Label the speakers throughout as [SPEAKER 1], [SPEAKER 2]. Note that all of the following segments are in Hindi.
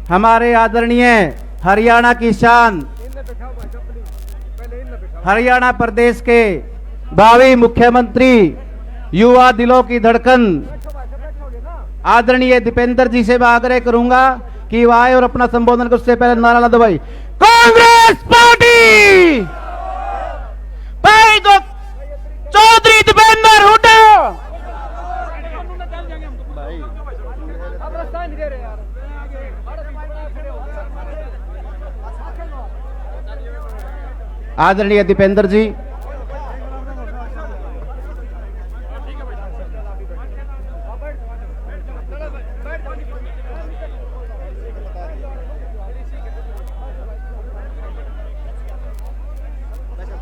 [SPEAKER 1] हमारे आदरणीय हरियाणा की शान, हरियाणा प्रदेश के भावी मुख्यमंत्री, युवा दिलों की धड़कन आदरणीय दीपेंद्र जी से मैं आग्रह करूंगा कि वह आए और अपना संबोधन कर। उससे पहले नारा लगा भाई, कांग्रेस पार्टी भाई तो चौधरी दीपेंद्र हुड्डा। आदरणीय दीपेंद्र जी,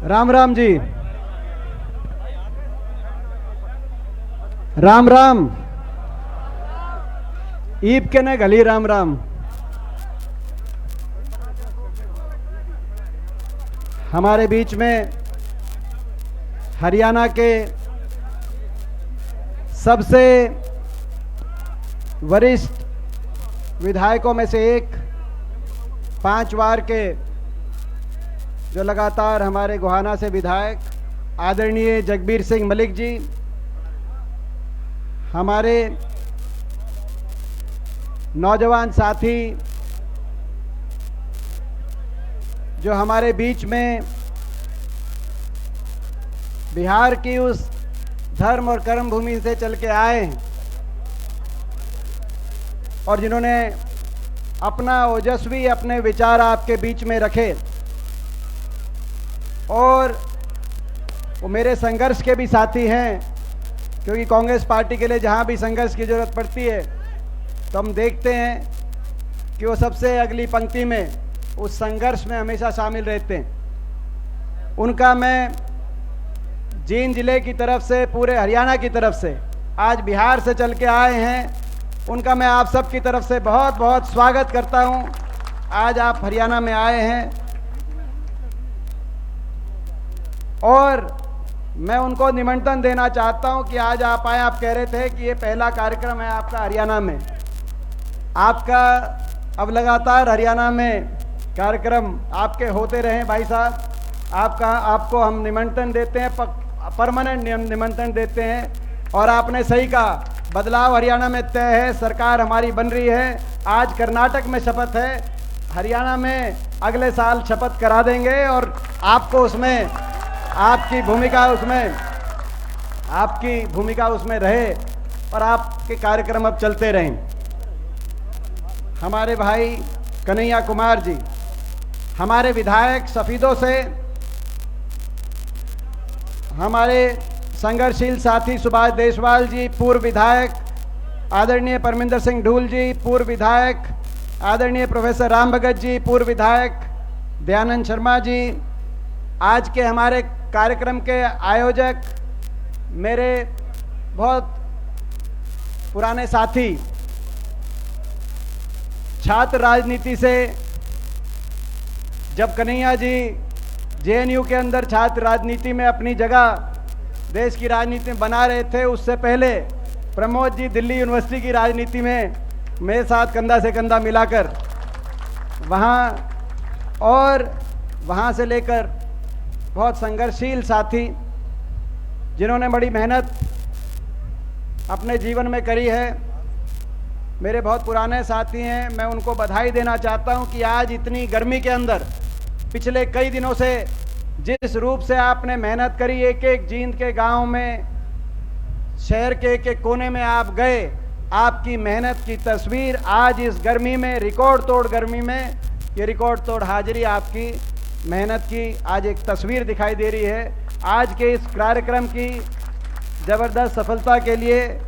[SPEAKER 2] राम राम जी, राम राम। ईब के न गली राम राम। हमारे बीच में हरियाणा के सबसे वरिष्ठ विधायकों में से एक, 5 बार के जो लगातार हमारे गोहाना से विधायक आदरणीय जगबीर सिंह मलिक जी, हमारे नौजवान साथी जो हमारे बीच में बिहार की उस धर्म और कर्म भूमि से चल के आए और जिन्होंने अपना ओजस्वी अपने विचार आपके बीच में रखे, और वो मेरे संघर्ष के भी साथी हैं, क्योंकि कांग्रेस पार्टी के लिए जहाँ भी संघर्ष की ज़रूरत पड़ती है तो हम देखते हैं कि वो सबसे अगली पंक्ति में उस संघर्ष में हमेशा शामिल रहते हैं। उनका मैं जींद जिले की तरफ से, पूरे हरियाणा की तरफ से, आज बिहार से चल के आए हैं, उनका मैं आप सब की तरफ से बहुत बहुत स्वागत करता हूं। आज आप हरियाणा में आए हैं और मैं उनको निमंत्रण देना चाहता हूं कि आज आप आए। आप कह रहे थे कि ये पहला कार्यक्रम है आपका हरियाणा में। आपका अब लगातार हरियाणा में कार्यक्रम आपके होते रहे भाई साहब। आपको हम निमंत्रण देते हैं, परमानेंट निमंत्रण देते हैं। और आपने सही कहा, बदलाव हरियाणा में तय है, सरकार हमारी बन रही है। आज कर्नाटक में शपथ है, हरियाणा में अगले साल शपथ करा देंगे और आपको उसमें आपकी भूमिका उसमें रहे और आपके कार्यक्रम अब चलते रहें। हमारे भाई कन्हैया कुमार जी, हमारे विधायक सफीदों से, हमारे संघर्षशील साथी सुभाष देशवाल जी पूर्व विधायक, आदरणीय परमिंदर सिंह ढूल जी पूर्व विधायक, आदरणीय प्रोफेसर राम भगत जी पूर्व विधायक, दयानंद शर्मा जी, आज के हमारे कार्यक्रम के आयोजक, मेरे बहुत पुराने साथी, छात्र राजनीति से, जब कन्हैया जी जेएनयू के अंदर छात्र राजनीति में अपनी जगह देश की राजनीति में बना रहे थे, उससे पहले प्रमोद जी दिल्ली यूनिवर्सिटी की राजनीति में मेरे साथ कंधा से कंधा मिलाकर वहाँ से लेकर बहुत संघर्षशील साथी जिन्होंने बड़ी मेहनत अपने जीवन में करी है, मेरे बहुत पुराने साथी हैं। मैं उनको बधाई देना चाहता हूं कि आज इतनी गर्मी के अंदर पिछले कई दिनों से जिस रूप से आपने मेहनत करी, एक एक जींद के गांव में, शहर के एक एक कोने में आप गए, आपकी मेहनत की तस्वीर आज इस गर्मी में, रिकॉर्ड तोड़ गर्मी में, ये रिकॉर्ड तोड़ हाजिरी आपकी मेहनत की आज एक तस्वीर दिखाई दे रही है। आज के इस कार्यक्रम की ज़बरदस्त सफलता के लिए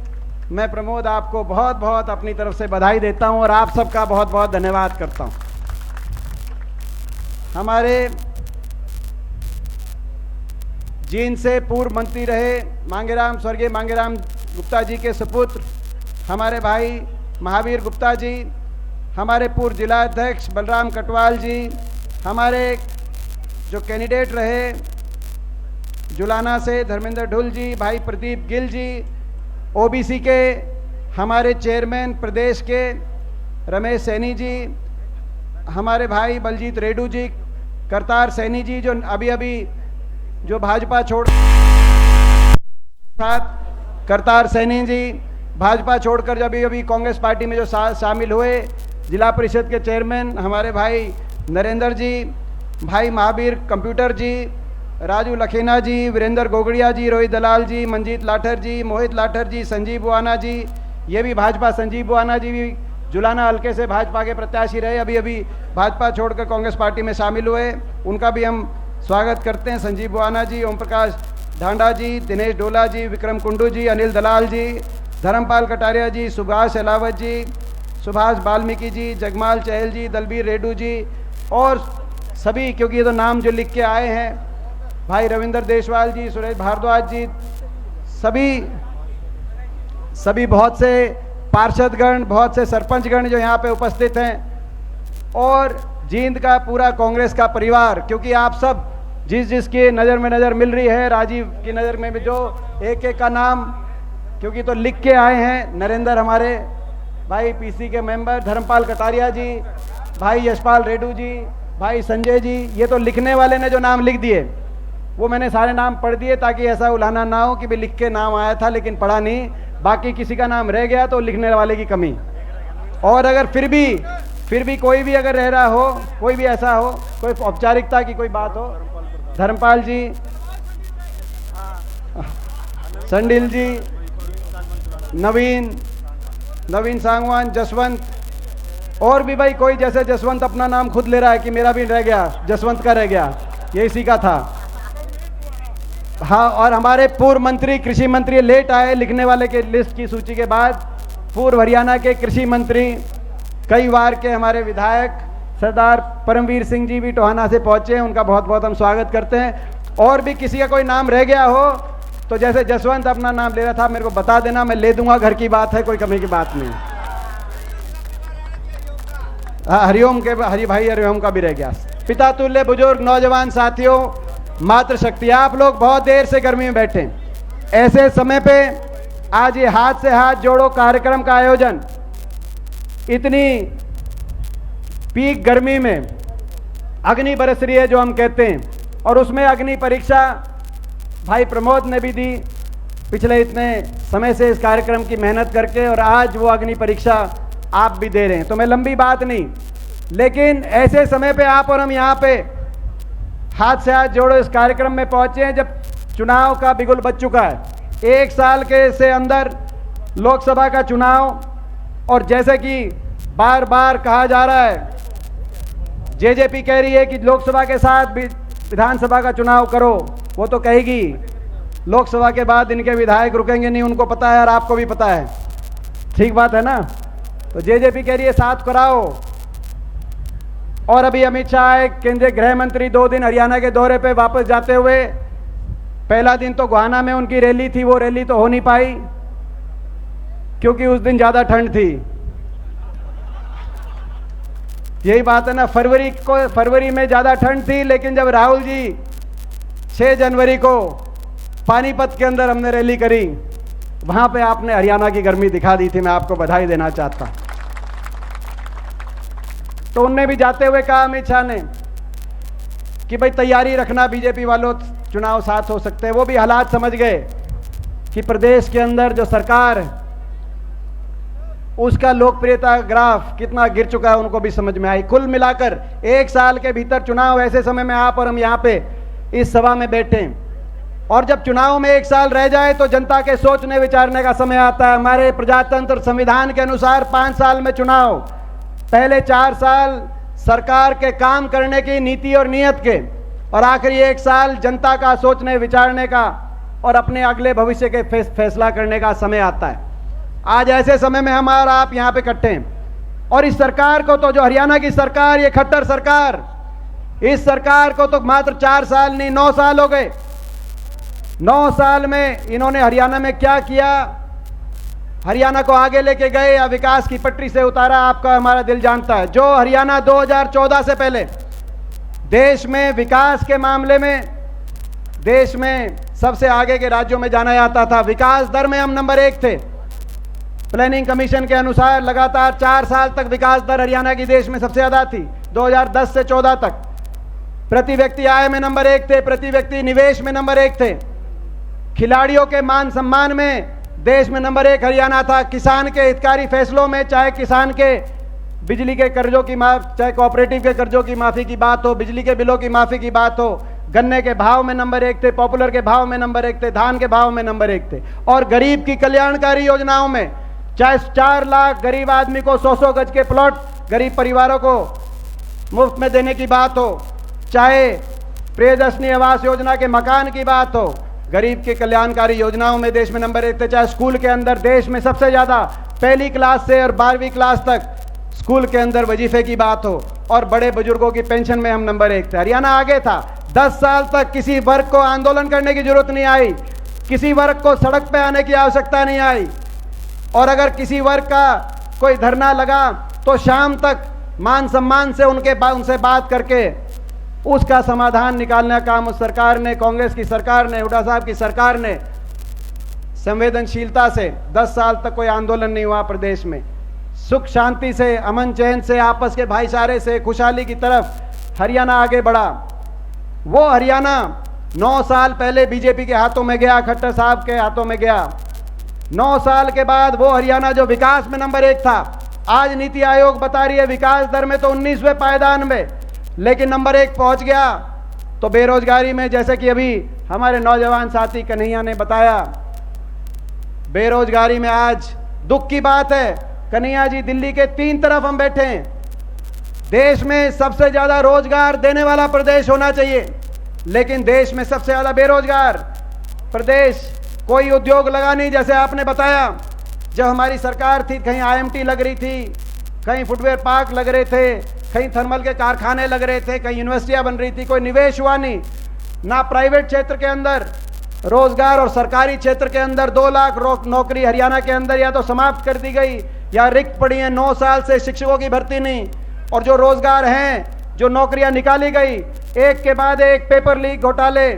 [SPEAKER 2] मैं प्रमोद आपको बहुत बहुत अपनी तरफ से बधाई देता हूं और आप सबका बहुत बहुत धन्यवाद करता हूं। हमारे जींद से पूर्व मंत्री रहे स्वर्गीय मांगेराम गुप्ता जी के सुपुत्र हमारे भाई महावीर गुप्ता जी, हमारे पूर्व जिला अध्यक्ष बलराम कटवाल जी, हमारे जो कैंडिडेट रहे जुलाना से धर्मेंद्र ढुल जी, भाई प्रदीप गिल जी, ओबीसी के हमारे चेयरमैन प्रदेश के रमेश सैनी जी, हमारे भाई बलजीत रेड्डू जी, करतार सैनी जी जो अभी अभी जो भाजपा छोड़ साथ करतार सैनी जी भाजपा छोड़कर अभी अभी कांग्रेस पार्टी में जो शामिल हुए, जिला परिषद के चेयरमैन हमारे भाई नरेंद्र जी, भाई महावीर कंप्यूटर जी, राजू लखेना जी, वीरेंद्र गोगड़िया जी, रोहित दलाल जी, मंजीत लाठर जी, मोहित लाठर जी, संजीव बुआना जी, ये भी भाजपा, संजीव बुआना जी भी जुलाना हल्के से भाजपा के प्रत्याशी रहे, अभी अभी भाजपा छोड़कर कांग्रेस पार्टी में शामिल हुए, उनका भी हम स्वागत करते हैं। संजीव बुआना जी, ओम प्रकाश ढांडा जी, दिनेश डोला जी, विक्रम कुंडू जी, अनिल दलाल जी, धर्मपाल कटारिया जी, सुभाष अलावत जी, सुभाष वाल्मीकि जी, जगमाल चहल जी, दलबीर रेड्डू जी और सभी, क्योंकि ये तो नाम जो लिख के आए हैं, भाई रविंद्र देशवाल जी, सुरेश भारद्वाज जी, सभी बहुत से पार्षदगण, बहुत से सरपंचगण जो यहाँ पे उपस्थित हैं और जींद का पूरा कांग्रेस का परिवार, क्योंकि आप सब जिस जिसकी नज़र में नज़र मिल रही है, राजीव की नज़र में भी जो एक एक का नाम क्योंकि तो लिख के आए हैं, नरेंद्र हमारे भाई पीसी के मेंबर, धर्मपाल कटारिया जी, भाई यशपाल रेड्डू जी, भाई संजय जी, ये तो लिखने वाले ने जो नाम लिख दिए वो मैंने सारे नाम पढ़ दिए ताकि ऐसा उलाहना ना हो कि भी लिख के नाम आया था लेकिन पढ़ा नहीं, बाकी किसी का नाम रह गया तो लिखने वाले की कमी। और अगर फिर भी कोई भी अगर रह रहा हो, कोई भी ऐसा हो, कोई औपचारिकता की कोई बात हो, धर्मपाल जी, संडिल जी, नवीन सांगवान, जसवंत और भी भाई कोई, जैसे जसवंत अपना नाम खुद ले रहा है कि मेरा भी रह गया, जसवंत का रह गया, ये इसी का था। हाँ, और हमारे पूर्व मंत्री, कृषि मंत्री लेट आए लिखने वाले के लिस्ट की सूची के बाद, पूर्व हरियाणा के कृषि मंत्री, कई बार के हमारे विधायक सरदार परमवीर सिंह जी भी टोहाना से पहुंचे हैं, उनका बहुत बहुत हम स्वागत करते हैं। और भी किसी का कोई नाम रह गया हो तो जैसे जसवंत अपना नाम ले रहा था, मेरे को बता देना, मैं ले दूंगा, घर की बात है, कोई कमी की बात नहीं। हरिओम के हरिओम का भी रह गया। पिता तुल्य बुजुर्ग, नौजवान साथियों, मातृशक्ति, आप लोग बहुत देर से गर्मी में बैठे, ऐसे समय पे आज ये हाथ से हाथ जोड़ो कार्यक्रम का आयोजन, इतनी पीक गर्मी में अग्नि बरस रही है जो हम कहते हैं, और उसमें अग्नि परीक्षा भाई प्रमोद ने भी दी पिछले इतने समय से इस कार्यक्रम की मेहनत करके, और आज वो अग्नि परीक्षा आप भी दे रहे हैं। तो मैं लंबी बात नहीं, लेकिन ऐसे समय पे आप और हम यहाँ पे हाथ से हाथ जोड़ो इस कार्यक्रम में पहुंचे हैं जब चुनाव का बिगुल बज चुका है। 1 साल के से अंदर लोकसभा का चुनाव, और जैसे कि बार बार कहा जा रहा है, जेजेपी कह रही है कि लोकसभा के साथ भी विधानसभा का चुनाव करो, वो तो कहेगी, लोकसभा के बाद इनके विधायक रुकेंगे नहीं, उनको पता है और आपको भी पता है, ठीक बात है ना। तो जेजेपी कह रही है साथ कराओ। और अभी अमित शाह केंद्रीय गृह मंत्री 2 दिन हरियाणा के दौरे पे वापस जाते हुए, पहला दिन तो गोहाना में उनकी रैली थी, वो रैली तो हो नहीं पाई क्योंकि उस दिन ज़्यादा ठंड थी। यही बात है ना, फरवरी में ज़्यादा ठंड थी, लेकिन जब राहुल जी 6 जनवरी को पानीपत के अंदर हमने रैली करी, वहाँ पे आपने हरियाणा की गर्मी दिखा दी थी, मैं आपको बधाई देना चाहता। तो उनने भी जाते हुए कहा अमित शाह ने कि भाई तैयारी रखना बीजेपी वालों, चुनाव साथ हो सकते हैं। वो भी हालात समझ गए कि प्रदेश के अंदर जो सरकार है उसका लोकप्रियता ग्राफ कितना गिर चुका है, उनको भी समझ में आई। कुल मिलाकर 1 साल के भीतर चुनाव, ऐसे समय में आप और हम यहाँ पे इस सभा में बैठे हैं, और जब चुनाव में 1 साल रह जाए तो जनता के सोचने विचारने का समय आता है। हमारे प्रजातंत्र संविधान के अनुसार 5 साल में चुनाव, पहले 4 साल सरकार के काम करने की नीति और नियत के, और आखिरी 1 साल जनता का सोचने विचारने का और अपने अगले भविष्य के फैसला करने का समय आता है। आज ऐसे समय में हम और आप यहाँ पे इकट्ठे हैं, और इस सरकार को तो, जो हरियाणा की सरकार, ये खट्टर सरकार, इस सरकार को तो मात्र 4 साल नहीं 9 साल हो गए। 9 साल में इन्होंने हरियाणा में क्या किया, हरियाणा को आगे लेके गए या विकास की पटरी से उतारा, आपका हमारा दिल जानता है। जो हरियाणा 2014 से पहले देश में विकास के मामले में देश में सबसे आगे के राज्यों में जाना जाता था, विकास दर में हम नंबर 1 थे, प्लानिंग कमीशन के अनुसार लगातार 4 साल तक विकास दर हरियाणा की देश में सबसे ज्यादा थी। 2010 से 14 तक प्रति व्यक्ति आय में नंबर 1 थे, प्रति व्यक्ति निवेश में नंबर 1 थे, खिलाड़ियों के मान सम्मान में देश में नंबर 1 हरियाणा था, किसान के हितकारी फैसलों में, चाहे किसान के बिजली के कर्जों की माफ, चाहे कोऑपरेटिव के कर्जों की माफी की बात हो, बिजली के बिलों की माफी की बात हो, गन्ने के भाव में नंबर 1 थे, पॉपुलर के भाव में नंबर 1 थे, धान के भाव में नंबर 1 थे। और गरीब की कल्याणकारी योजनाओं में चाहे 4 लाख गरीब आदमी को 100-100 गज के प्लॉट गरीब परिवारों को मुफ्त में देने की बात हो, चाहे प्रियदर्शनी आवास योजना के मकान की बात हो, गरीब के कल्याणकारी योजनाओं में देश में नंबर 1 थे। चाहे स्कूल के अंदर देश में सबसे ज्यादा पहली क्लास से और 12वीं क्लास तक स्कूल के अंदर वजीफे की बात हो, और बड़े बुजुर्गों की पेंशन में हम नंबर 1 थे। हरियाणा आगे था। 10 साल तक किसी वर्ग को आंदोलन करने की जरूरत नहीं आई, किसी वर्ग को सड़क पे आने की आवश्यकता नहीं आई, और अगर किसी वर्ग का कोई धरना लगा तो शाम तक मान सम्मान से उनसे बात करके उसका समाधान निकालने का काम उस सरकार ने, कांग्रेस की सरकार ने, हुड्डा साहब की सरकार ने संवेदनशीलता से 10 साल तक कोई आंदोलन नहीं हुआ प्रदेश में। सुख शांति से, अमन चैन से, आपस के भाईचारे से, खुशहाली की तरफ हरियाणा आगे बढ़ा। वो हरियाणा 9 साल पहले बीजेपी के हाथों में गया, खट्टर साहब के हाथों में गया। 9 साल के बाद वो हरियाणा जो विकास में नंबर 1 था, आज नीति आयोग बता रही है विकास दर में तो 19वें पायदान में, लेकिन नंबर 1 पहुंच गया। तो बेरोजगारी में, जैसे कि अभी हमारे नौजवान साथी कन्हैया ने बताया, बेरोजगारी में आज दुख की बात है कन्हैया जी, दिल्ली के 3 तरफ हम बैठे हैं। देश में सबसे ज्यादा रोजगार देने वाला प्रदेश होना चाहिए, लेकिन देश में सबसे ज्यादा बेरोजगार प्रदेश। कोई उद्योग लगा नहीं, जैसे आपने बताया जब हमारी सरकार थी कहीं आईएमटी लग रही थी, कहीं फुटवेयर पार्क लग रहे थे, कहीं थर्मल के कारखाने लग रहे थे, कहीं यूनिवर्सिटियां बन रही थी, कोई निवेश हुआ नहीं। ना प्राइवेट क्षेत्र के अंदर रोजगार और सरकारी क्षेत्र के अंदर 2 लाख नौकरी हरियाणा के अंदर या तो समाप्त कर दी गई या रिक्त पड़ी हैं। 9 साल से शिक्षकों की भर्ती नहीं, और जो रोजगार हैं, जो नौकरियां निकाली गई, एक के बाद एक पेपर लीक घोटाले,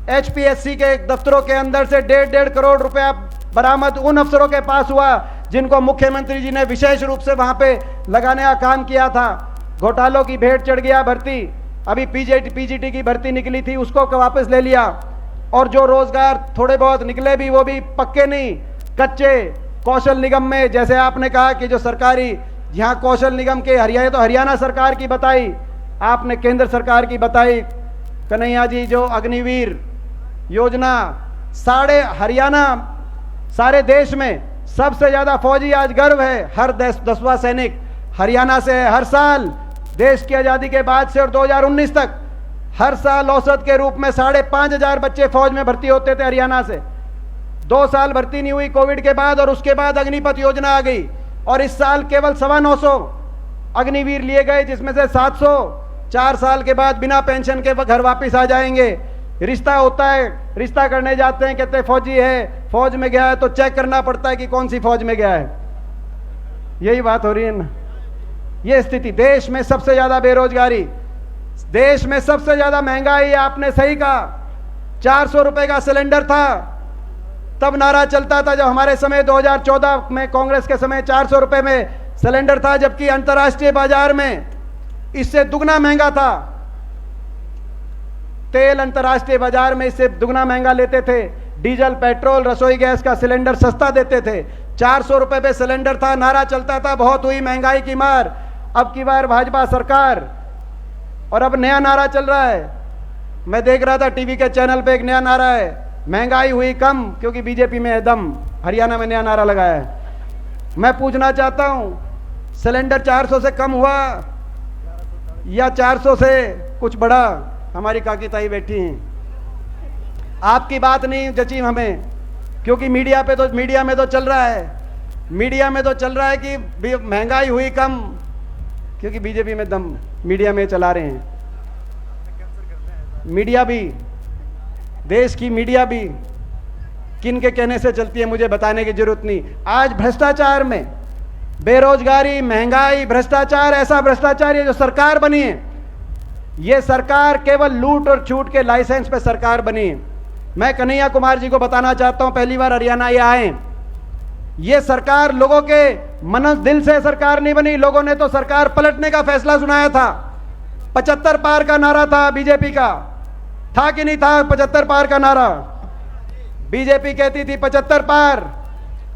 [SPEAKER 2] एचपीएससी के दफ्तरों के अंदर से 1.5 करोड़ रुपया बरामद उन अफसरों के पास हुआ जिनको मुख्यमंत्री जी ने विशेष रूप से वहां पे लगाने का काम किया था। घोटालों की भेंट चढ़ गया भर्ती। अभी पीजीटी की भर्ती निकली थी, उसको वापस ले लिया। और जो रोजगार थोड़े बहुत निकले भी, वो भी पक्के नहीं, कच्चे। कौशल निगम में, जैसे आपने कहा कि जो सरकारी, यहाँ कौशल निगम के हरियाणा, तो हरियाणा सरकार की बताई, आपने केंद्र सरकार की बताई कन्हैया जी, जो अग्निवीर योजना, हरियाणा सारे देश में सबसे ज्यादा फौजी आज गर्व है। हर 10वां सैनिक हरियाणा से है। हर साल देश की आजादी के बाद से और 2019 तक हर साल औसत के रूप में 5,500 बच्चे फौज में भर्ती होते थे हरियाणा से। 2 साल भर्ती नहीं हुई कोविड के बाद, और उसके बाद अग्निपथ योजना आ गई, और इस साल केवल 925 अग्निवीर लिए गए, जिसमें से 700 4 साल के बाद बिना पेंशन के घर वापस आ जाएंगे। रिश्ता होता है, रिश्ता करने जाते हैं, कहते हैं फौजी है, फौज में गया है, तो चेक करना पड़ता है कि कौन सी फौज में गया है। यही बात हो रही है ना। ये स्थिति, देश में सबसे ज्यादा बेरोजगारी, देश में सबसे ज्यादा महंगाई। आपने सही कहा, 400 रुपए का सिलेंडर था, तब नारा चलता था जब हमारे समय 2014 में कांग्रेस के समय 400 रुपए में सिलेंडर था, जबकि अंतर्राष्ट्रीय बाजार में इससे दुगना महंगा था। तेल अंतर्राष्ट्रीय बाजार में इससे दुगना महंगा लेते थे। डीजल, पेट्रोल, रसोई गैस का सिलेंडर सस्ता देते थे। 400 रुपए पे सिलेंडर था, नारा चलता था बहुत हुई महंगाई की मार। अब की बार भाजपा सरकार, और अब नया नारा चल रहा है। मैं देख रहा था टीवी के चैनल पे एक नया नारा है, महंगाई हुई कम क्योंकि बीजेपी में है दम। हरियाणा में नया नारा लगाया है। मैं पूछना चाहता हूं, सिलेंडर 400 से कम हुआ या 400 से कुछ बढ़ा? हमारी काकी ताई बैठी हैं। आपकी बात नहीं जची हमें, क्योंकि मीडिया में तो चल रहा है, मीडिया में तो चल रहा है कि महंगाई हुई कम क्योंकि बीजेपी में दम, मीडिया में चला रहे हैं। मीडिया भी, देश की मीडिया भी किन के कहने से चलती है मुझे बताने की जरूरत नहीं। आज भ्रष्टाचार में, बेरोजगारी, महंगाई, भ्रष्टाचार, ऐसा भ्रष्टाचार ये जो सरकार बनी है, ये सरकार केवल लूट और छूट के लाइसेंस पे सरकार बनी है। मैं कन्हैया कुमार जी को बताना चाहता हूं, पहली बार हरियाणा ये आए, ये सरकार लोगों के मन दिल से सरकार नहीं बनी, लोगों ने तो सरकार पलटने का फैसला सुनाया था। 75 पार का नारा था बीजेपी का, था कि नहीं था 75 पार का नारा? बीजेपी कहती थी 75 पार,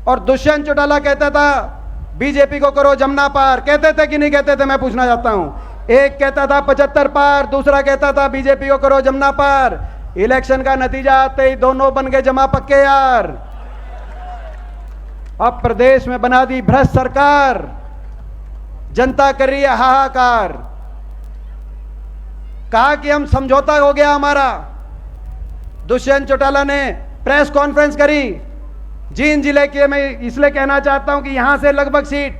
[SPEAKER 2] और दुष्यंत चौटाला कहता था बीजेपी को करो जमुना पार। कहते थे कि नहीं कहते थे? मैं पूछना चाहता हूं। एक कहता था 75 पार, दूसरा कहता था बीजेपी को करो जमुना पार। इलेक्शन का नतीजा आते ही दोनों बन गए जमा पक्के यार। अब प्रदेश में बना दी भ्रष्ट सरकार, जनता कर रही है हाहाकार। कहा कि हम समझौता हो गया हमारा। दुष्यंत चौटाला ने प्रेस कॉन्फ्रेंस करी जींद जिले के। मैं इसलिए कहना चाहता हूं कि यहां से लगभग सीट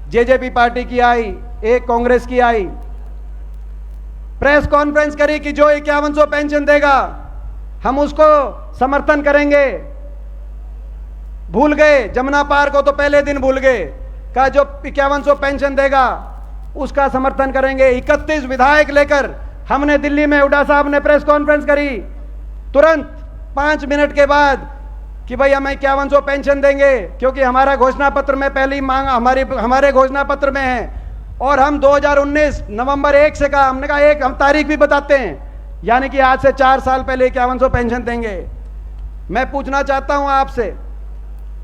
[SPEAKER 2] जेजेपी पार्टी की आई, एक कांग्रेस की आई। प्रेस कॉन्फ्रेंस करी कि जो 5100 पेंशन देगा हम उसको समर्थन करेंगे। भूल गए जमुना पार को, तो पहले दिन भूल गए। कहा जो 5100 पेंशन देगा उसका समर्थन करेंगे। 31 विधायक लेकर हमने दिल्ली में हुड्डा साहब ने प्रेस कॉन्फ्रेंस करी तुरंत 5 मिनट के बाद कि भाई हम 5100 पेंशन देंगे, क्योंकि हमारा घोषणा पत्र में पहली मांग हमारे घोषणा पत्र में है। और हम 2019 नवंबर 1 से कहा, हमने कहा एक हम तारीख भी बताते हैं, यानी कि आज से 4 साल पहले 5100 पेंशन देंगे। मैं पूछना चाहता हूं आपसे,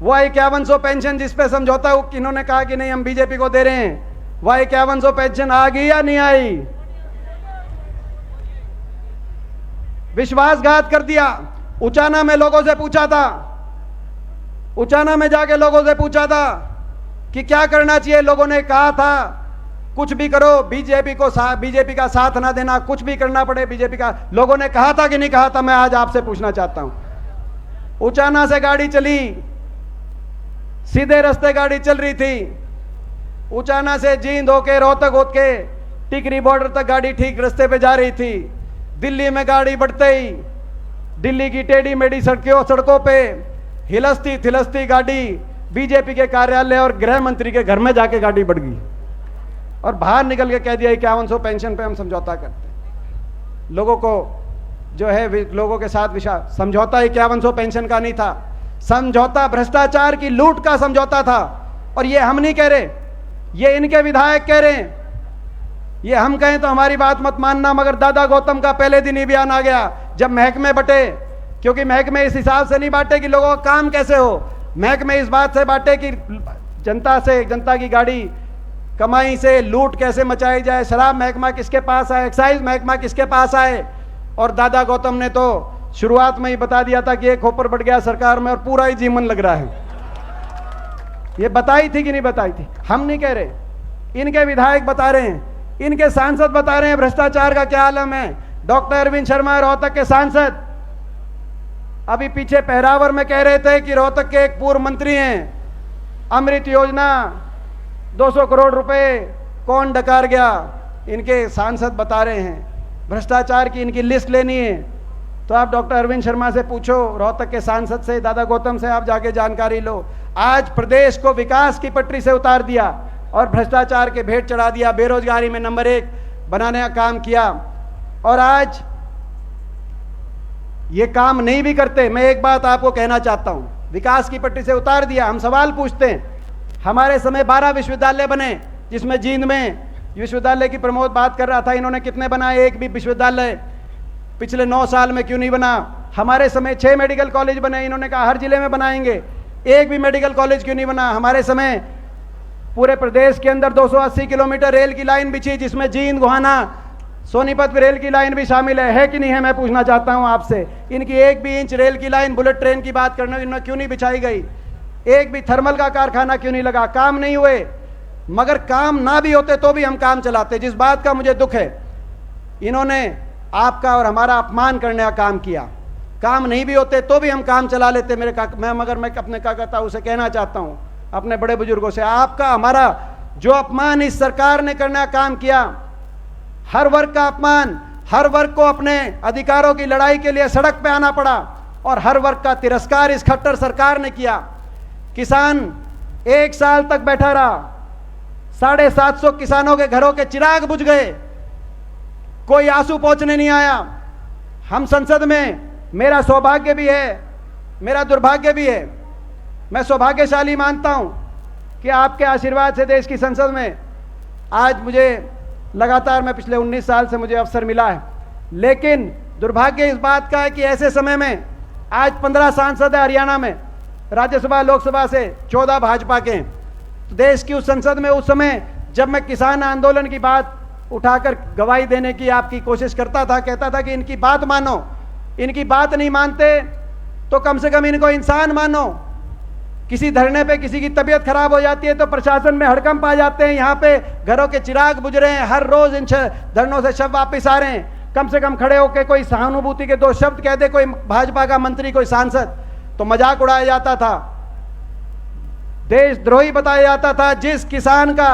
[SPEAKER 2] वो 5100 पेंशन जिस पे समझौता इन्होंने कहा कि नहीं हम बीजेपी को दे रहे हैं, वह 5100 पेंशन आ गई या नहीं आई? विश्वासघात कर दिया। उचाना में लोगों से पूछा था, उचाना में जाके लोगों से पूछा था कि क्या करना चाहिए। लोगों ने कहा था कुछ भी करो, बीजेपी का साथ ना देना, कुछ भी करना पड़े बीजेपी का। लोगों ने कहा था कि नहीं कहा था? मैं आज आपसे पूछना चाहता हूं। उचाना से गाड़ी चली, सीधे रास्ते गाड़ी चल रही थी। उचाना से जींद होके रोहतक होके टिकरी बॉर्डर तक गाड़ी ठीक रास्ते पे जा रही थी। दिल्ली में गाड़ी बढ़ते ही दिल्ली की टेढ़ी मेढ़ी सड़कों पे हिलसती थिलसती गाड़ी बीजेपी के कार्यालय और गृह मंत्री के घर में जाके गाड़ी बढ़ गई और बाहर निकल के कह दिया 5100 पेंशन पे हम समझौता करते हैं। लोगों को जो है लोगों के साथ विश्वास, समझौता 5100 पेंशन का नहीं था, समझौता भ्रष्टाचार की लूट का समझौता था। और ये हम नहीं कह रहे, ये इनके विधायक कह रहे हैं। ये हम कहें तो हमारी बात मत मानना, मगर दादा गौतम का पहले दिन ही बयान आ गया जब महकमे बटे, क्योंकि महकमे इस हिसाब से नहीं बांटे कि लोगों का काम कैसे हो, महकमे इस बात से बांटे कि जनता की गाड़ी कमाई से लूट कैसे मचाई जाए, शराब महकमा किसके पास आए, एक्साइज महकमा किसके पास आए। और दादा गौतम ने तो शुरुआत में ही बता दिया था कि एक खोपर बढ़ गया सरकार में और पूरा ही जीवन लग रहा है। ये बताई थी कि नहीं बताई थी? हम नहीं कह रहे, इनके विधायक बता रहे हैं, इनके सांसद बता रहे हैं भ्रष्टाचार का क्या आलम है। डॉक्टर अरविंद शर्मा रोहतक के सांसद अभी पीछे पहरावर में कह रहे थे कि रोहतक के एक पूर्व मंत्री हैं, अमृत योजना 200 करोड़ रुपए कौन डकार गया। इनके सांसद बता रहे हैं भ्रष्टाचार की इनकी लिस्ट लेनी है तो आप डॉक्टर अरविंद शर्मा से पूछो, रोहतक के सांसद से, दादा गौतम से आप जाके जानकारी लो। आज प्रदेश को विकास की पटरी से उतार दिया और भ्रष्टाचार के भेंट चढ़ा दिया, बेरोजगारी में नंबर 1 बनाने का काम किया। और आज ये काम नहीं भी करते। मैं एक बात आपको कहना चाहता हूं, विकास की पटरी से उतार दिया। हम सवाल पूछते हैं, हमारे समय 12 विश्वविद्यालय बने, जिसमें जींद में विश्वविद्यालय की प्रमोद बात कर रहा था, इन्होंने कितने बनाए? एक भी विश्वविद्यालय पिछले 9 साल में क्यों नहीं बना? हमारे समय 6 मेडिकल कॉलेज बने, इन्होंने कहा हर जिले में बनाएंगे, एक भी मेडिकल कॉलेज क्यों नहीं बना? हमारे समय पूरे प्रदेश के अंदर 280 किलोमीटर रेल की लाइन बिछी, जिसमें जींद गोहाना सोनीपत रेल की लाइन भी शामिल है कि नहीं है? मैं पूछना चाहता हूं आपसे, इनकी 1 भी इंच रेल की लाइन, बुलेट ट्रेन की बात करना, इन्होंने क्यों नहीं बिछाई गई? एक भी थर्मल का कारखाना क्यों नहीं लगा? काम नहीं हुए। मगर काम ना भी होते तो भी हम काम चलाते। जिस बात का मुझे दुख है, इन्होंने आपका और हमारा अपमान करने का काम किया। काम नहीं भी होते तो भी हम काम चला लेते। मैं अपने काका ताऊ से कहना चाहता हूं, अपने बड़े बुजुर्गों से, आपका हमारा जो अपमान इस सरकार ने करने का काम किया, हर वर्ग का अपमान, हर वर्ग को अपने अधिकारों की लड़ाई के लिए सड़क पे आना पड़ा और हर वर्ग का तिरस्कार इस खट्टर सरकार ने किया। किसान 1 साल तक बैठा रहा, 750 किसानों के घरों के चिराग बुझ गए, कोई आंसू पोंछने नहीं आया। हम संसद में, मेरा सौभाग्य भी है, मेरा दुर्भाग्य भी है, मैं सौभाग्यशाली मानता हूं कि आपके आशीर्वाद से देश की संसद में आज मुझे लगातार मैं पिछले 19 साल से मुझे अवसर मिला है। लेकिन दुर्भाग्य इस बात का है कि ऐसे समय में आज 15 सांसद है हरियाणा में, राज्यसभा लोकसभा से 14 भाजपा के हैं। तो देश की उस संसद में उस समय जब मैं किसान आंदोलन की बात उठाकर गवाही देने की आपकी कोशिश करता था, कहता था कि इनकी बात मानो, इनकी बात नहीं मानते तो कम से कम इनको इंसान मानो। किसी धरने पे किसी की तबीयत खराब हो जाती है तो प्रशासन में हड़कंप आ जाते हैं, यहाँ पे घरों के चिराग बुझ रहे हैं, हर रोज इन धरनों से शव वापिस आ रहे हैं। कम से कम खड़े होकर कोई सहानुभूति के 2 शब्द कह दे कोई भाजपा का मंत्री, कोई सांसद, तो मजाक उड़ाया जाता था, देशद्रोही बताया जाता था। जिस किसान का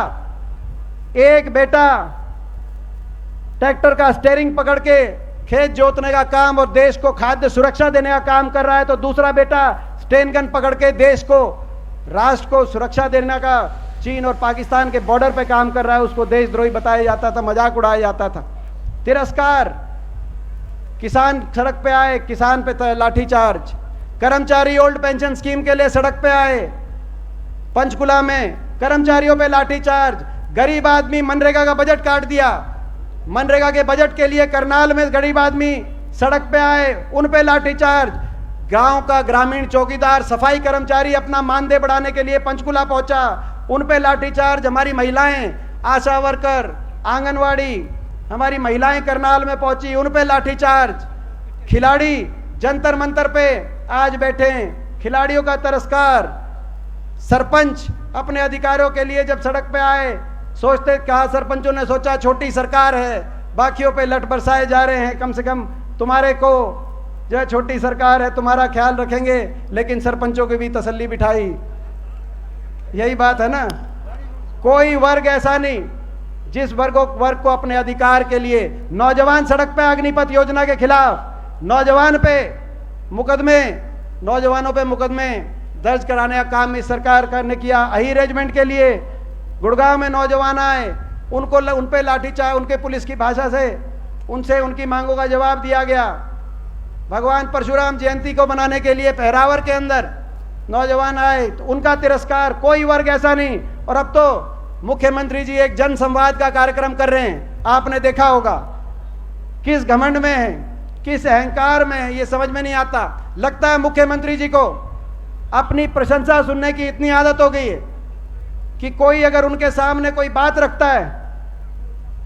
[SPEAKER 2] एक बेटा ट्रैक्टर का स्टीयरिंग पकड़ के खेत जोतने का काम और देश को खाद्य सुरक्षा देने का काम कर रहा है, तो दूसरा बेटा स्टेन गन पकड़ के देश को, राष्ट्र को सुरक्षा देने का चीन और पाकिस्तान के बॉर्डर पे काम कर रहा है, उसको देशद्रोही बताया जाता था, मजाक उड़ाया जाता था। तिरस्कार, किसान सड़क पे आए, किसान पे लाठीचार्ज, कर्मचारी ओल्ड पेंशन स्कीम के लिए सड़क पे आए, पंचकुला में कर्मचारियों पे लाठीचार्ज, गरीब आदमी मनरेगा का बजट काट दिया, मनरेगा के बजट के लिए करनाल में गरीब आदमी सड़क पे आए, उन पे लाठीचार्ज। गांव का ग्रामीण चौकीदार, सफाई कर्मचारी अपना मानदेय बढ़ाने के लिए पंचकुला पहुंचा, उन पे लाठीचार्ज। हमारी महिलाएं, आशा वर्कर, आंगनवाड़ी, हमारी महिलाएं करनाल में पहुंची, उन पे लाठीचार्ज। खिलाड़ी जंतर मंतर पे आज बैठे हैं, खिलाड़ियों का तिरस्कार। सरपंच अपने अधिकारों के लिए जब सड़क पे आए, सोचते, कहा सरपंचों ने सोचा छोटी सरकार है, बाकियों पे लठ बरसाए जा रहे हैं, कम से कम तुम्हारे को जो है छोटी सरकार है तुम्हारा ख्याल रखेंगे, लेकिन सरपंचों की भी तसल्ली बिठाई। यही बात है ना। कोई वर्ग ऐसा नहीं जिस वर्ग को अपने अधिकार के लिए, नौजवान सड़क पे अग्निपथ योजना के खिलाफ नौजवान पे मुकदमे, नौजवानों पे मुकदमे दर्ज कराने का काम इस सरकार ने किया। अही रेजिमेंट के लिए गुड़गांव में नौजवान आए, उनको उन पे लाठीचार्ज, उनके पुलिस की भाषा से उनसे उनकी मांगों का जवाब दिया गया। भगवान परशुराम जयंती को मनाने के लिए पहरावर के अंदर नौजवान आए, तो उनका तिरस्कार। कोई वर्ग ऐसा नहीं। और अब तो मुख्यमंत्री जी एक जन संवाद का कार्यक्रम कर रहे हैं, आपने देखा होगा। किस घमंड में है, किस अहंकार में है, ये समझ में नहीं आता। लगता है मुख्यमंत्री जी को अपनी प्रशंसा सुनने की इतनी आदत हो गई है कि कोई अगर उनके सामने कोई बात रखता है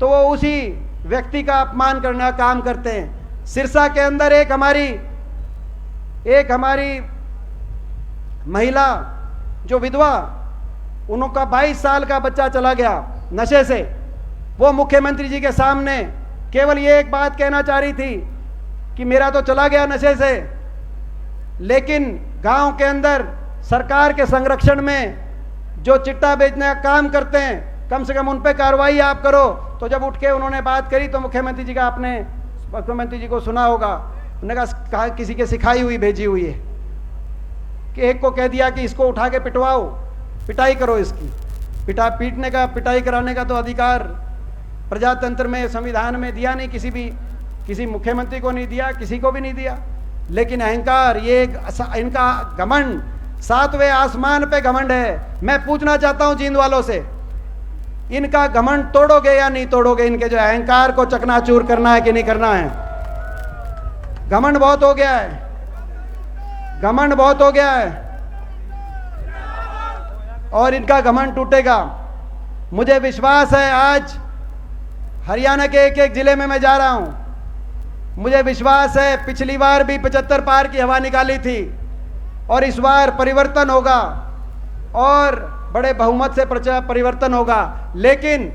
[SPEAKER 2] तो वो उसी व्यक्ति का अपमान करने का काम करते हैं। सिरसा के अंदर एक हमारी महिला जो विधवा, उनका 22 साल का बच्चा चला गया नशे से। वो मुख्यमंत्री जी के सामने केवल ये एक बात कहना चाह रही थी कि मेरा तो चला गया नशे से, लेकिन गांव के अंदर सरकार के संरक्षण में जो चिट्टा बेचने का काम करते हैं, कम से कम उन पे कार्रवाई आप करो। तो जब उठ के उन्होंने बात करी तो मुख्यमंत्री जी का, आपने मुख्यमंत्री जी को सुना होगा, उन्होंने कहा किसी के सिखाई हुई भेजी हुई है कि एक को कह दिया कि इसको उठा के पिटवाओ, पिटाई करो इसकी। पीटने का, पिटाई कराने का तो अधिकार प्रजातंत्र में, संविधान में दिया नहीं, किसी मुख्यमंत्री को नहीं दिया, किसी को भी नहीं दिया। लेकिन अहंकार, ये इनका घमंड, 7वें आसमान पे घमंड है। मैं पूछना चाहता हूं जींद वालों से, इनका घमंड तोड़ोगे या नहीं तोड़ोगे? इनके जो अहंकार को चकनाचूर करना है कि नहीं करना है? घमंड बहुत हो गया है, घमंड बहुत हो गया है, और इनका घमंड टूटेगा। मुझे विश्वास है, आज हरियाणा के एक एक जिले में मैं जा रहा हूं, मुझे विश्वास है पिछली बार भी 75 पार की हवा निकाली थी और इस बार परिवर्तन होगा और बड़े बहुमत से परिवर्तन होगा। लेकिन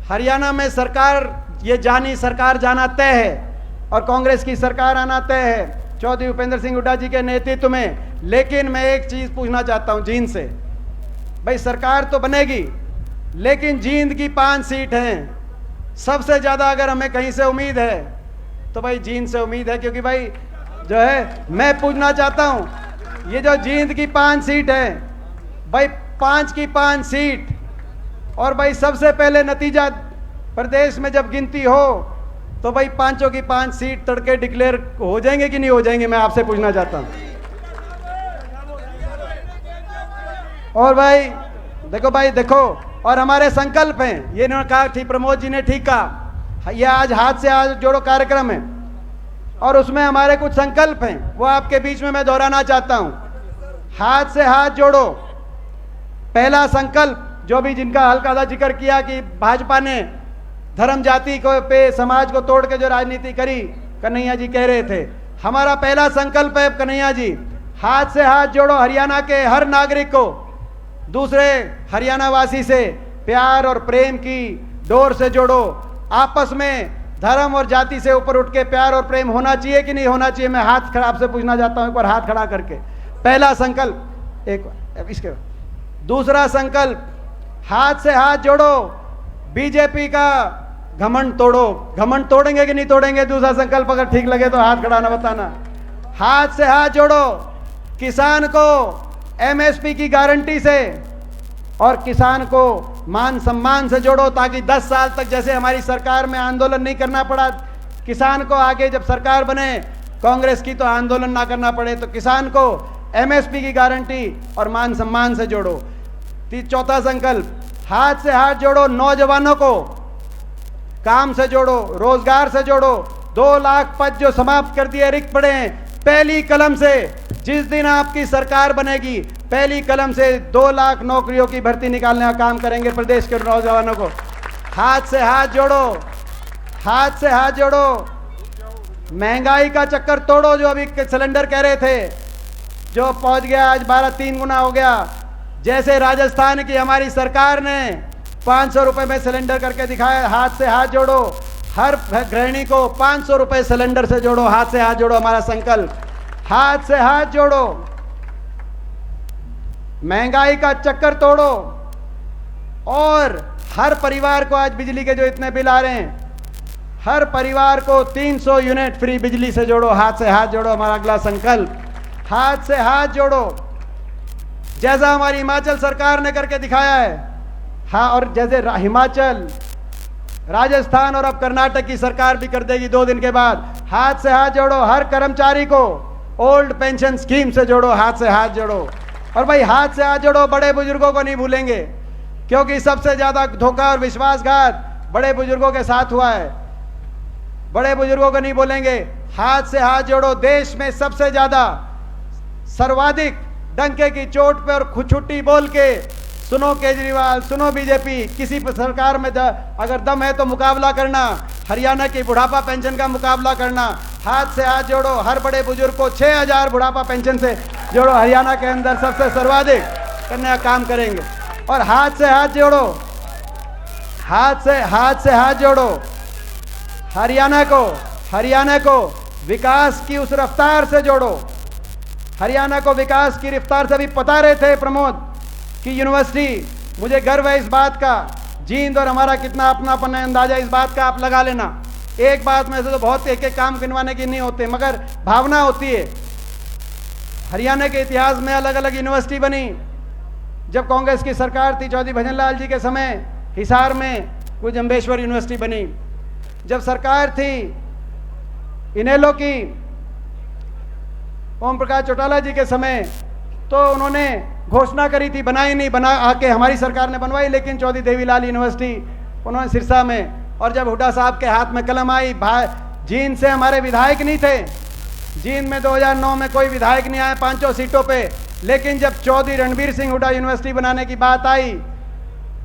[SPEAKER 2] हरियाणा में सरकार, ये जानी सरकार जाना तय है और कांग्रेस की सरकार आना तय है चौधरी भूपेंद्र सिंह हुड्डा जी के नेतृत्व में। लेकिन मैं एक चीज पूछना चाहता हूं जींद से, भाई सरकार तो बनेगी लेकिन जींद की 5 सीट हैं, सबसे ज्यादा अगर हमें कहीं से उम्मीद है तो भाई जींद से उम्मीद है। क्योंकि भाई जो है, मैं पूछना चाहता हूं, ये जो जींद की 5 सीट है, भाई 5 की 5 सीट, और भाई सबसे पहले नतीजा प्रदेश में जब गिनती हो तो भाई 5 की 5 सीट तड़के डिक्लेयर हो जाएंगे कि नहीं हो जाएंगे? मैं आपसे पूछना चाहता हूं। और भाई देखो, और हमारे संकल्प हैं, ये इन्होंने कहा, ठीक, प्रमोद जी ने ठीक कहा, ये आज हाथ से हाथ जोड़ो कार्यक्रम है और उसमें हमारे कुछ संकल्प हैं, वो आपके बीच में मैं दोहराना चाहता हूं। हाथ से हाथ जोड़ो, पहला संकल्प, जो भी जिनका हल्का सा जिक्र किया कि भाजपा ने धर्म जाति को पे समाज को तोड़ के जो राजनीति करी, कन्हैया जी कह रहे थे, हमारा पहला संकल्प है कन्हैया जी, हाथ से हाथ जोड़ो, हरियाणा के हर नागरिक को दूसरे हरियाणा वासी से प्यार और प्रेम की डोर से जोड़ो। आपस में धर्म और जाति से ऊपर उठ के प्यार और प्रेम होना चाहिए कि नहीं होना चाहिए? मैं हाथ खड़ा आपसे पूछना चाहता हूं, एक बार हाथ खड़ा करके। पहला संकल्प, एक इसके दूसरा संकल्प, हाथ से हाथ जोड़ो, बीजेपी का घमंड तोड़ो। घमंड तोड़ेंगे कि नहीं तोड़ेंगे? दूसरा संकल्प अगर ठीक लगे तो हाथ खड़ा ना बताना। हाथ से हाथ जोड़ो, किसान को एमएसपी की गारंटी से और किसान को मान सम्मान से जोड़ो, ताकि 10 साल तक जैसे हमारी सरकार में आंदोलन नहीं करना पड़ा, किसान को आगे जब सरकार बने कांग्रेस की तो आंदोलन ना करना पड़े। तो किसान को एमएसपी की गारंटी और मान सम्मान से जोड़ो। चौथा संकल्प, हाथ से हाथ जोड़ो, नौजवानों को काम से जोड़ो, रोजगार से जोड़ो। 2 लाख पद जो समाप्त कर दिए, रिक्त पड़े हैं, पहली कलम से जिस दिन आपकी सरकार बनेगी, पहली कलम से 2 लाख नौकरियों की भर्ती निकालने का काम करेंगे प्रदेश के नौजवानों को। हाथ से हाथ जोड़ो, हाथ से हाथ जोड़ो। महंगाई का चक्कर तोड़ो, जो अभी सिलेंडर कह रहे थे, जो पहुंच गया आज 12-3 गुना हो गया। जैसे राजस्थान की हमारी सरकार ने 500 रुपए में सिलेंडर करके दिखाया, हाथ से हाथ जोड़ो, हर गृहिणी को 500 रुपए सिलेंडर से जोड़ो। हाथ से हाथ जोड़ो, हमारा संकल्प, हाथ से हाथ जोड़ो। महंगाई का चक्कर तोड़ो और हर परिवार को, आज बिजली के जो इतने बिल आ रहे हैं, हर परिवार को 300 यूनिट फ्री बिजली से जोड़ो। हाथ से हाथ जोड़ो, हमारा अगला संकल्प, हाथ से हाथ जोड़ो। जैसा हमारी हिमाचल सरकार ने करके दिखाया है, हाँ, और जैसे हिमाचल, राजस्थान और अब कर्नाटक की सरकार भी कर देगी 2 दिन के बाद। हाथ से हाथ जोड़ो, हर कर्मचारी को ओल्ड पेंशन स्कीम से जोड़ो। हाथ से हाथ जोड़ो। और भाई हाथ से हाथ जोड़ो, बड़े बुजुर्गों को नहीं भूलेंगे, क्योंकि सबसे ज्यादा धोखा और विश्वासघात बड़े बुजुर्गों के साथ हुआ है। बड़े बुजुर्गों को नहीं बोलेंगे। हाथ से हाथ जोड़ो। देश में सबसे ज्यादा, सर्वाधिक डंके की चोट पे और छुट्टी बोल के, सुनो केजरीवाल, सुनो बीजेपी, किसी पर सरकार में अगर दम है तो मुकाबला करना, हरियाणा की बुढ़ापा पेंशन का मुकाबला करना। हाथ से हाथ जोड़ो, हर बड़े बुजुर्ग को 6000 बुढ़ापा पेंशन से जोड़ो। हरियाणा के अंदर सबसे सर्वाधिक करने का काम करेंगे। और हाथ से हाथ जोड़ो, हाथ से हाथ जोड़ो। हरियाणा को विकास की उस रफ्तार से जोड़ो। हरियाणा को विकास की रफ्तार से भी बता रहे थे प्रमोद कि यूनिवर्सिटी, मुझे गर्व है इस बात का, जींद और हमारा कितना अपनापन है, अंदाजा इस बात का आप लगा लेना। एक बात में से तो बहुत एक काम गिनवाने की नहीं होते, मगर भावना होती है। हरियाणा के इतिहास में अलग अलग यूनिवर्सिटी बनी। जब कांग्रेस की सरकार थी, चौधरी भजन लाल जी के समय हिसार में कोई जम्बेश्वर यूनिवर्सिटी बनी। जब सरकार थी इनेलो की, ओम प्रकाश चौटाला जी के समय, तो उन्होंने घोषणा करी थी, बनाई नहीं, बना आके हमारी सरकार ने बनवाई, लेकिन चौधरी देवीलाल यूनिवर्सिटी उन्होंने सिरसा में। और जब हुड्डा साहब के हाथ में कलम आई, जींद से हमारे विधायक नहीं थे, जींद में 2009 में कोई विधायक नहीं आए 5 सीटों पे, लेकिन जब चौधरी रणबीर सिंह हुड्डा यूनिवर्सिटी बनाने की बात आई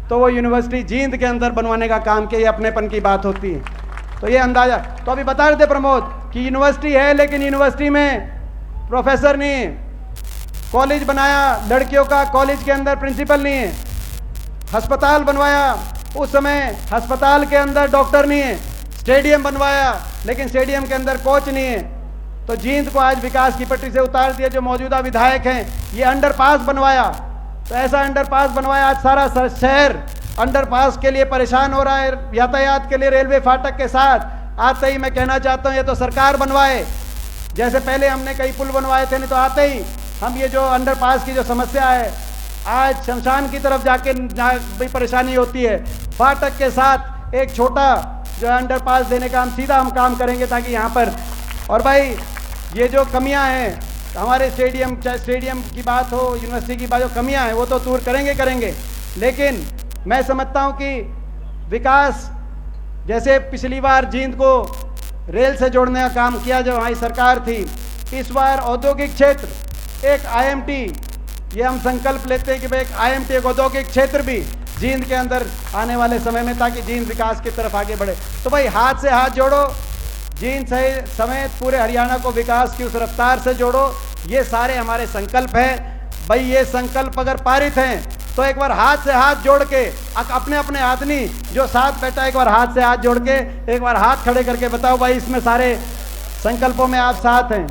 [SPEAKER 2] तो वो यूनिवर्सिटी जींद के अंदर बनवाने का काम किया। ये अपनेपन की बात होती है। तो ये अंदाजा, तो अभी बता रहे थे प्रमोद कि यूनिवर्सिटी है, लेकिन यूनिवर्सिटी में प्रोफेसर नहीं है। कॉलेज बनाया लड़कियों का, कॉलेज के अंदर प्रिंसिपल नहीं है। अस्पताल बनवाया, उस समय अस्पताल के अंदर डॉक्टर नहीं है। स्टेडियम बनवाया, लेकिन स्टेडियम के अंदर कोच नहीं है। तो जींद को आज विकास की पटरी से उतार दिया। जो मौजूदा विधायक हैं, ये अंडरपास बनवाया, तो ऐसा अंडरपास बनवाया, आज सारा शहर अंडरपास के लिए परेशान हो रहा है, यातायात के लिए रेलवे फाटक के साथ। आते ही मैं कहना चाहता हूँ, ये तो सरकार बनवाए, जैसे पहले हमने कई पुल बनवाए थे, नहीं तो आते ही हम ये जो अंडरपास की जो समस्या है, आज शमशान की तरफ जाके भी परेशानी होती है। फाटक के साथ एक छोटा जो है अंडरपास देने का हम सीधा काम करेंगे, ताकि यहाँ पर, और भाई ये जो कमियां हैं, हमारे स्टेडियम, चाहे स्टेडियम की बात हो, यूनिवर्सिटी की बात हो, कमियां हैं वो तो दूर करेंगे। लेकिन मैं समझता हूं कि विकास, जैसे पिछली बार जींद को रेल से जोड़ने का काम किया जब हमारी सरकार थी, इस बार औद्योगिक क्षेत्र एक आईएमटी, ये हम संकल्प लेते हैं कि भाई एक आईएमटी, एक औद्योगिक क्षेत्र भी जींद के अंदर आने वाले समय में, ताकि जींद विकास की तरफ आगे बढ़े। तो भाई हाथ से हाथ जोड़ो, जींद समेत पूरे हरियाणा को विकास की उस रफ्तार से जोड़ो। ये सारे हमारे संकल्प हैं। भाई ये संकल्प अगर पारित हैं तो एक बार हाथ से हाथ जोड़ के अपने अपने आदमी जो साथ बैठा है, एक बार हाथ से हाथ जोड़ के एक बार हाथ खड़े करके बताओ भाई इसमें सारे संकल्पों में आप साथ हैं।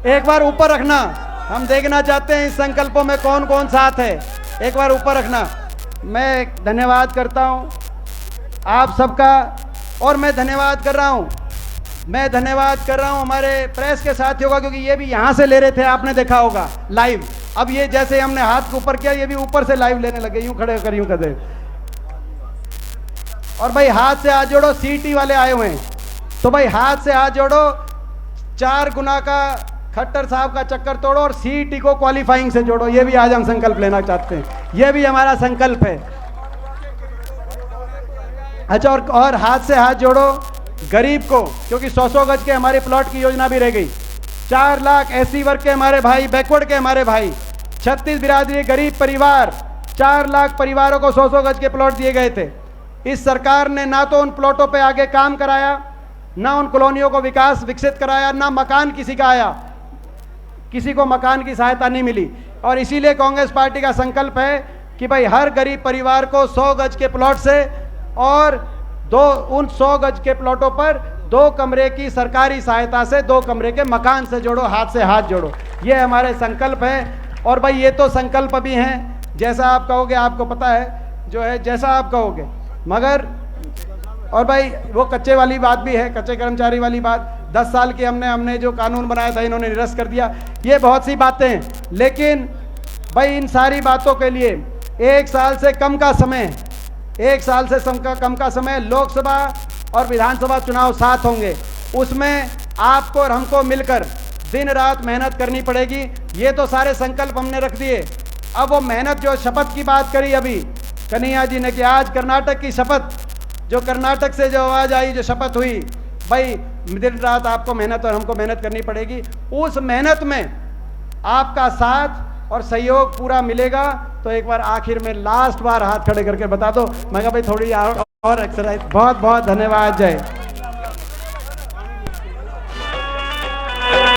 [SPEAKER 2] एक बार ऊपर रखना, हम देखना चाहते हैं इस संकल्पों में कौन कौन साथ है। एक बार ऊपर रखना। मैं धन्यवाद करता हूं आप सबका, और मैं धन्यवाद कर रहा हूं हमारे प्रेस के साथियों का, क्योंकि ये भी यहां से ले रहे थे, आपने देखा होगा लाइव। अब ये जैसे हमने हाथ को ऊपर किया, ये भी ऊपर से लाइव लेने लगे, यूं खड़े होकर यूं कर दे। और भाई हाथ से हाथ जोड़ो, सीटी वाले आए हुए हैं तो भाई हाथ से हाथ जोड़ो, 4 गुना का खट्टर साहब का चक्कर तोड़ो और सीटी को क्वालिफाइंग से जोड़ो। ये भी आज हम संकल्प लेना चाहते हैं, ये भी हमारा संकल्प है। अच्छा, और हाथ से हाथ जोड़ो गरीब को, क्योंकि 100-100 गज के हमारे प्लॉट की योजना भी रह गई। 4 लाख एससी वर्ग के हमारे भाई, बैकवर्ड के हमारे भाई, 36 बिरादरी गरीब परिवार, 4 लाख परिवारों को 100-100 गज के प्लॉट दिए गए थे। इस सरकार ने ना तो उन प्लॉटों पे आगे काम कराया, ना उन कॉलोनियों को विकसित कराया, ना मकान किसी का आया, किसी को मकान की सहायता नहीं मिली। और इसीलिए कांग्रेस पार्टी का संकल्प है कि भाई हर गरीब परिवार को 100 गज के प्लॉट से और उन 100 गज के प्लॉटों पर 2 कमरे की सरकारी सहायता से 2 कमरे के मकान से जोड़ो, हाथ से हाथ जोड़ो। ये हमारे संकल्प है। और भाई ये तो संकल्प अभी हैं, जैसा आप कहोगे, आपको पता है जो है, जैसा आप कहोगे। मगर और भाई वो कच्चे वाली बात भी है, कच्चे कर्मचारी वाली बात, 10 साल की हमने जो कानून बनाया था इन्होंने निरस्त कर दिया। ये बहुत सी बातें हैं, लेकिन भाई इन सारी बातों के लिए 1 साल से कम का समय, 1 साल से कम का समय लोकसभा और विधानसभा चुनाव साथ होंगे। उसमें आपको और हमको मिलकर दिन रात मेहनत करनी पड़ेगी। ये तो सारे संकल्प हमने रख दिए। अब वो मेहनत, जो शपथ की बात करी अभी कन्हैया जी ने कि आज कर्नाटक की शपथ, जो कर्नाटक से जो आवाज़ आई, जो शपथ हुई, भाई दिन रात आपको मेहनत और हमको मेहनत करनी पड़ेगी। उस मेहनत में आपका साथ और सहयोग पूरा मिलेगा। तो एक बार आखिर में लास्ट बार हाथ खड़े करके बता दो। मैं कहा भाई थोड़ी और एक्सरसाइज। बहुत बहुत धन्यवाद। जय